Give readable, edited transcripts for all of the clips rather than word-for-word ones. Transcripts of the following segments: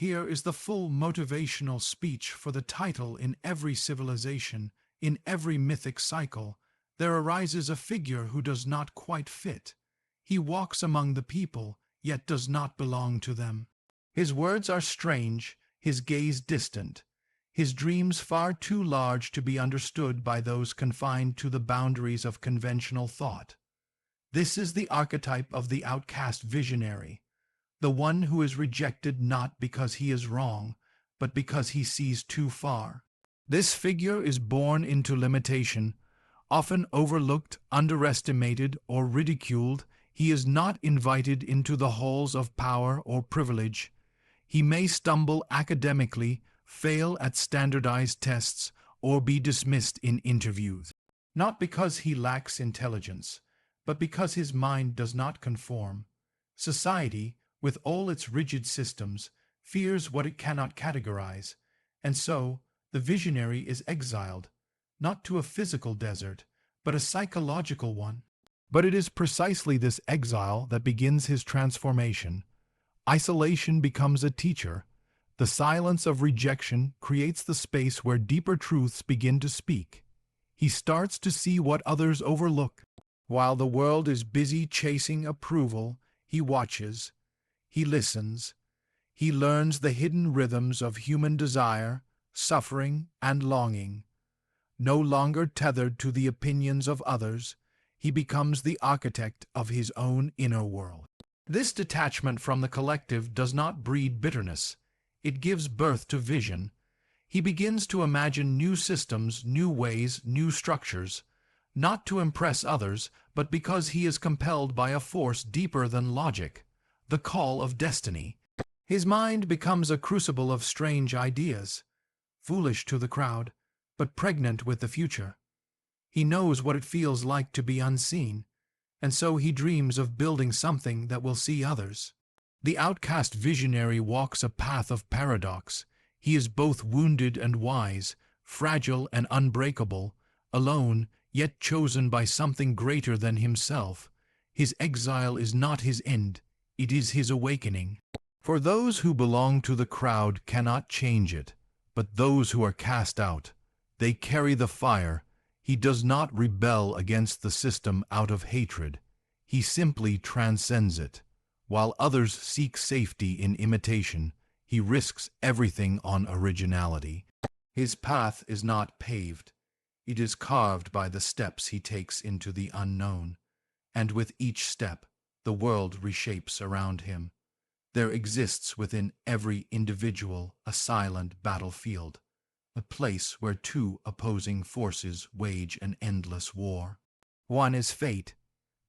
Here is the full motivational speech for the title. In every civilization, in every mythic cycle, there arises a figure who does not quite fit. He walks among the people, yet does not belong to them. His words are strange, his gaze distant, his dreams far too large to be understood by those confined to the boundaries of conventional thought. This is the archetype of the outcast visionary, the one who is rejected not because he is wrong, but because he sees too far. This figure is born into limitation, often overlooked, underestimated, or ridiculed. He is not invited into the halls of power or privilege. He may stumble academically, fail at standardized tests, or be dismissed in interviews. Not because he lacks intelligence, but because his mind does not conform. Society, with all its rigid systems, fears what it cannot categorize, and so the visionary is exiled, not to a physical desert, but a psychological one. But it is precisely this exile that begins his transformation. Isolation becomes a teacher. The silence of rejection creates the space where deeper truths begin to speak. He starts to see what others overlook. While the world is busy chasing approval, he watches, he listens, he learns the hidden rhythms of human desire, suffering, and longing. No longer tethered to the opinions of others, he becomes the architect of his own inner world. This detachment from the collective does not breed bitterness. It gives birth to vision. He begins to imagine new systems, new ways, new structures, not to impress others, but because he is compelled by a force deeper than logic, the call of destiny. His mind becomes a crucible of strange ideas, foolish to the crowd, but pregnant with the future. He knows what it feels like to be unseen, and so he dreams of building something that will see others. The outcast visionary walks a path of paradox. He is both wounded and wise, fragile and unbreakable, alone, yet chosen by something greater than himself. His exile is not his end, it is his awakening. For those who belong to the crowd cannot change it, but those who are cast out, they carry the fire. He does not rebel against the system out of hatred. He simply transcends it. While others seek safety in imitation, he risks everything on originality. His path is not paved. It is carved by the steps he takes into the unknown, and with each step, the world reshapes around him. There exists within every individual a silent battlefield, a place where two opposing forces wage an endless war. One is fate,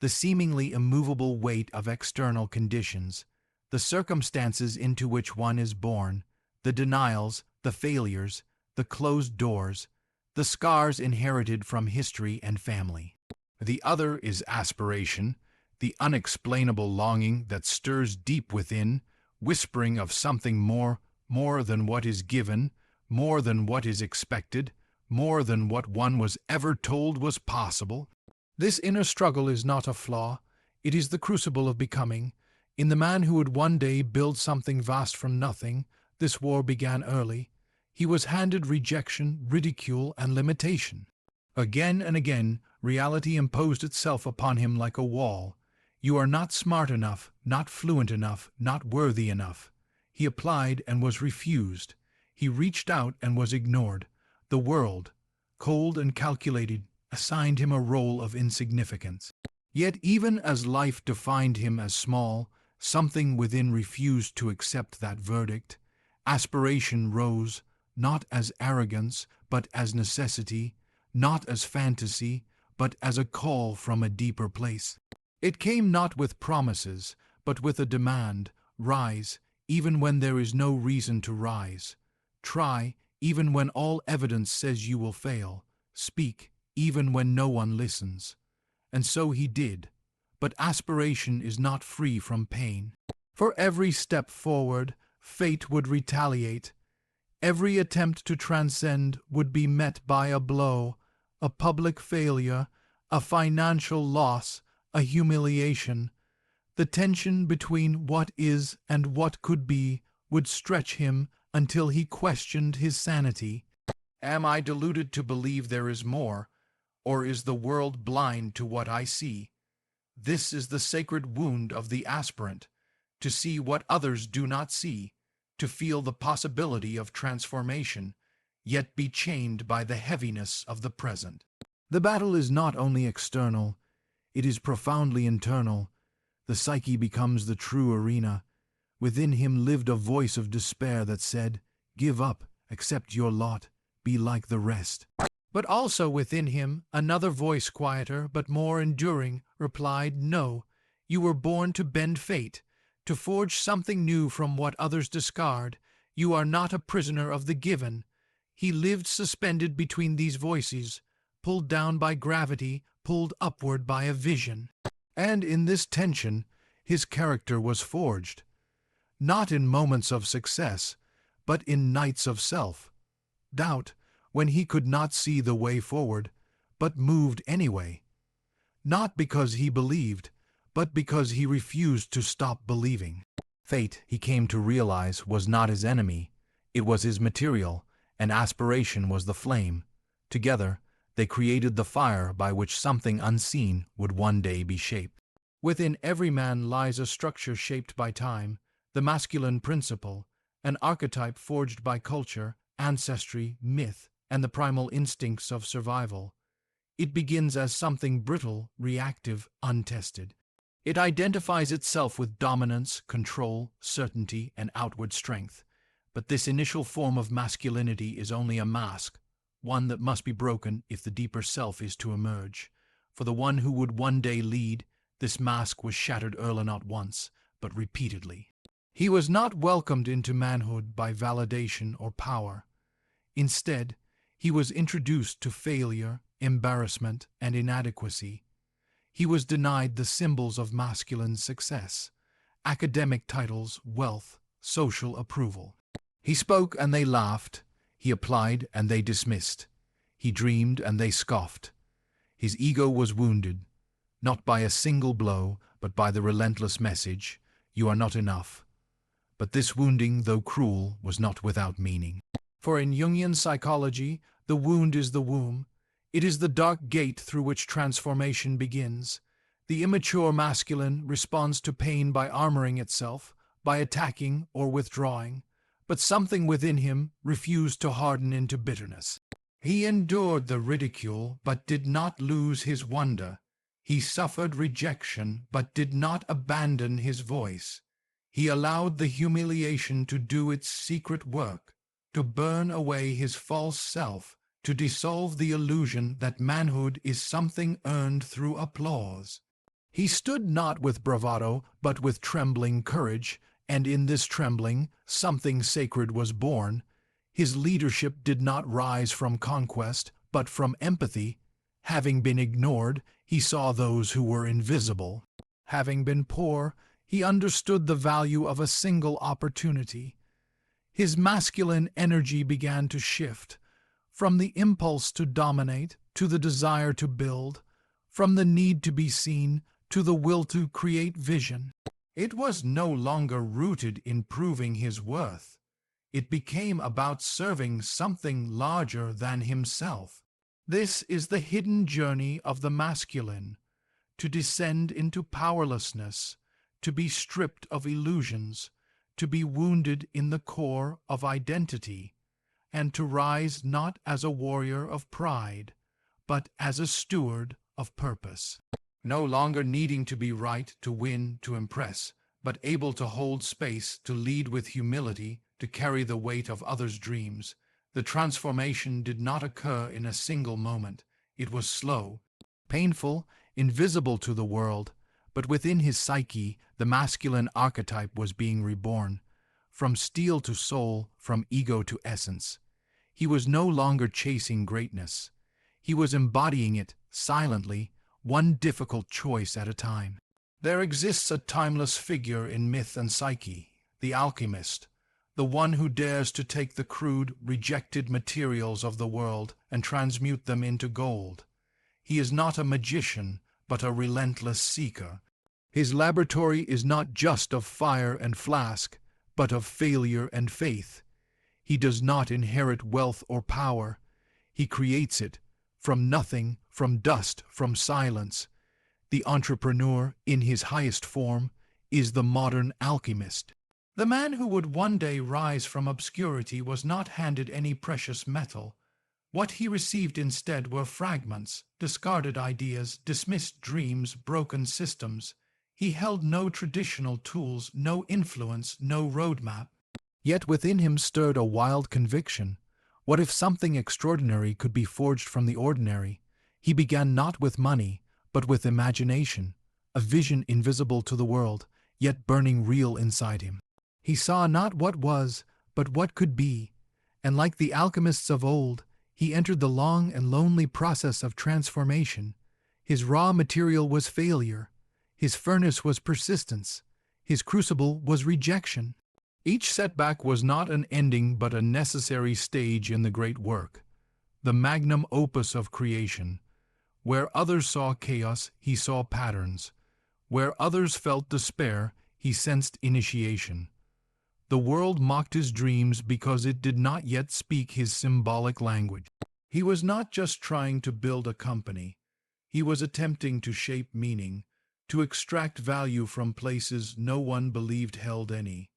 the seemingly immovable weight of external conditions, the circumstances into which one is born, the denials, the failures, the closed doors, the scars inherited from history and family. The other is aspiration, the unexplainable longing that stirs deep within, whispering of something more than what is given, more than what is expected, more than what one was ever told was possible. This inner struggle is not a flaw, it is the crucible of becoming. In the man who would one day build something vast from nothing, this war began early. He was handed rejection, ridicule, and limitation. Again and again, reality imposed itself upon him like a wall. You are not smart enough, not fluent enough, not worthy enough. He applied and was refused. He reached out and was ignored. The world, cold and calculated, assigned him a role of insignificance. Yet even as life defined him as small, something within refused to accept that verdict. Aspiration rose, not as arrogance, but as necessity, not as fantasy, but as a call from a deeper place. It came not with promises, but with a demand: rise, even when there is no reason to rise. Try, even when all evidence says you will fail. Speak, even when no one listens. And so he did. But aspiration is not free from pain. For every step forward, fate would retaliate. Every attempt to transcend would be met by a blow, a public failure, a financial loss, a humiliation. The tension between what is and what could be would stretch him until he questioned his sanity. Am I deluded to believe there is more, or is the world blind to what I see? This is the sacred wound of the aspirant, to see what others do not see, to feel the possibility of transformation, yet be chained by the heaviness of the present. The battle is not only external, it is profoundly internal. The psyche becomes the true arena. Within him lived a voice of despair that said, "Give up, accept your lot, be like the rest." But also within him, another voice, quieter but more enduring, replied, "No, you were born to bend fate, to forge something new from what others discard. You are not a prisoner of the given." He lived suspended between these voices, pulled down by gravity, pulled upward by a vision. And in this tension, his character was forged, not in moments of success, but in nights of self-doubt, when he could not see the way forward, but moved anyway. Not because he believed, but because he refused to stop believing. Fate, he came to realize, was not his enemy. It was his material, and aspiration was the flame. Together, they created the fire by which something unseen would one day be shaped. Within every man lies a structure shaped by time, the masculine principle, an archetype forged by culture, ancestry, myth, and the primal instincts of survival. It begins as something brittle, reactive, untested. It identifies itself with dominance, control, certainty, and outward strength. But this initial form of masculinity is only a mask, one that must be broken if the deeper self is to emerge. For the one who would one day lead, this mask was shattered early, not once, but repeatedly. He was not welcomed into manhood by validation or power. Instead, he was introduced to failure, embarrassment, and inadequacy. He was denied the symbols of masculine success: academic titles, wealth, social approval. He spoke and they laughed. He applied and they dismissed. He dreamed and they scoffed. His ego was wounded, not by a single blow, but by the relentless message, "You are not enough." But this wounding, though cruel, was not without meaning. For in Jungian psychology, the wound is the womb. It is the dark gate through which transformation begins. The immature masculine responds to pain by armoring itself, by attacking or withdrawing. But something within him refused to harden into bitterness. He endured the ridicule, but did not lose his wonder. He suffered rejection, but did not abandon his voice. He allowed the humiliation to do its secret work, to burn away his false self, to dissolve the illusion that manhood is something earned through applause. He stood not with bravado, but with trembling courage, and in this trembling something sacred was born. His leadership did not rise from conquest, but from empathy. Having been ignored, he saw those who were invisible. Having been poor, he understood the value of a single opportunity. His masculine energy began to shift, from the impulse to dominate to the desire to build, from the need to be seen to the will to create vision. It was no longer rooted in proving his worth. It became about serving something larger than himself. This is the hidden journey of the masculine, to descend into powerlessness, to be stripped of illusions, to be wounded in the core of identity, and to rise not as a warrior of pride, but as a steward of purpose. No longer needing to be right, to win, to impress, but able to hold space, to lead with humility, to carry the weight of others' dreams. The transformation did not occur in a single moment. It was slow, painful, invisible to the world, but within his psyche the masculine archetype was being reborn. From steel to soul, from ego to essence. He was no longer chasing greatness. He was embodying it silently, one difficult choice at a time. There exists a timeless figure in myth and psyche, the alchemist, the one who dares to take the crude, rejected materials of the world and transmute them into gold. He is not a magician, but a relentless seeker. His laboratory is not just of fire and flask, but of failure and faith. He does not inherit wealth or power. He creates it from nothing, from dust, from silence. The entrepreneur, in his highest form, is the modern alchemist. The man who would one day rise from obscurity was not handed any precious metal. What he received instead were fragments, discarded ideas, dismissed dreams, broken systems. He held no traditional tools, no influence, no roadmap. Yet within him stirred a wild conviction. What if something extraordinary could be forged from the ordinary? He began not with money, but with imagination, a vision invisible to the world, yet burning real inside him. He saw not what was, but what could be, and like the alchemists of old, he entered the long and lonely process of transformation. His raw material was failure, his furnace was persistence, his crucible was rejection. Each setback was not an ending but a necessary stage in the great work, the magnum opus of creation. Where others saw chaos, he saw patterns. Where others felt despair, he sensed initiation. The world mocked his dreams because it did not yet speak his symbolic language. He was not just trying to build a company. He was attempting to shape meaning, to extract value from places no one believed held any.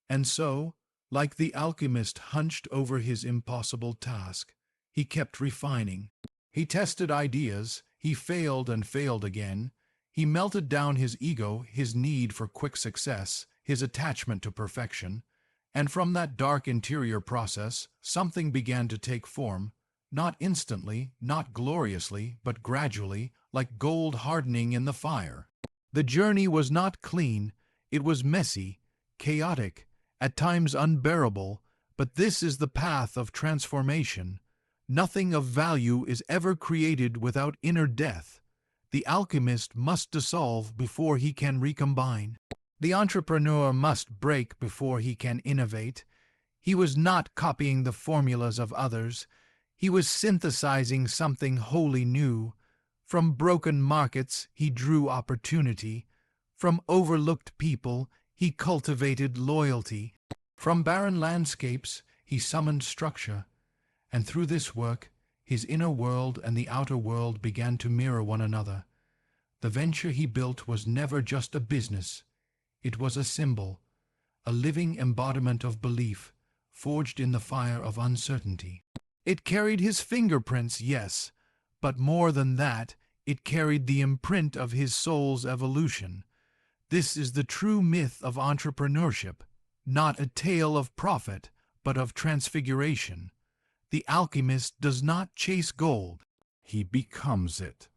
And so, like the alchemist hunched over his impossible task, he kept refining. He tested ideas, he failed and failed again. He melted down his ego, his need for quick success, his attachment to perfection, and from that dark interior process, something began to take form, not instantly, not gloriously, but gradually, like gold hardening in the fire. The journey was not clean, it was messy, chaotic, at times unbearable, but this is the path of transformation. Nothing of value is ever created without inner death. The alchemist must dissolve before he can recombine. The entrepreneur must break before he can innovate. He was not copying the formulas of others. He was synthesizing something wholly new. From broken markets, he drew opportunity. From overlooked people, he cultivated loyalty. From barren landscapes, he summoned structure. And through this work, his inner world and the outer world began to mirror one another. The venture he built was never just a business. It was a symbol, a living embodiment of belief, forged in the fire of uncertainty. It carried his fingerprints, yes, but more than that, it carried the imprint of his soul's evolution. This is the true myth of entrepreneurship, not a tale of profit, but of transfiguration. The alchemist does not chase gold, he becomes it.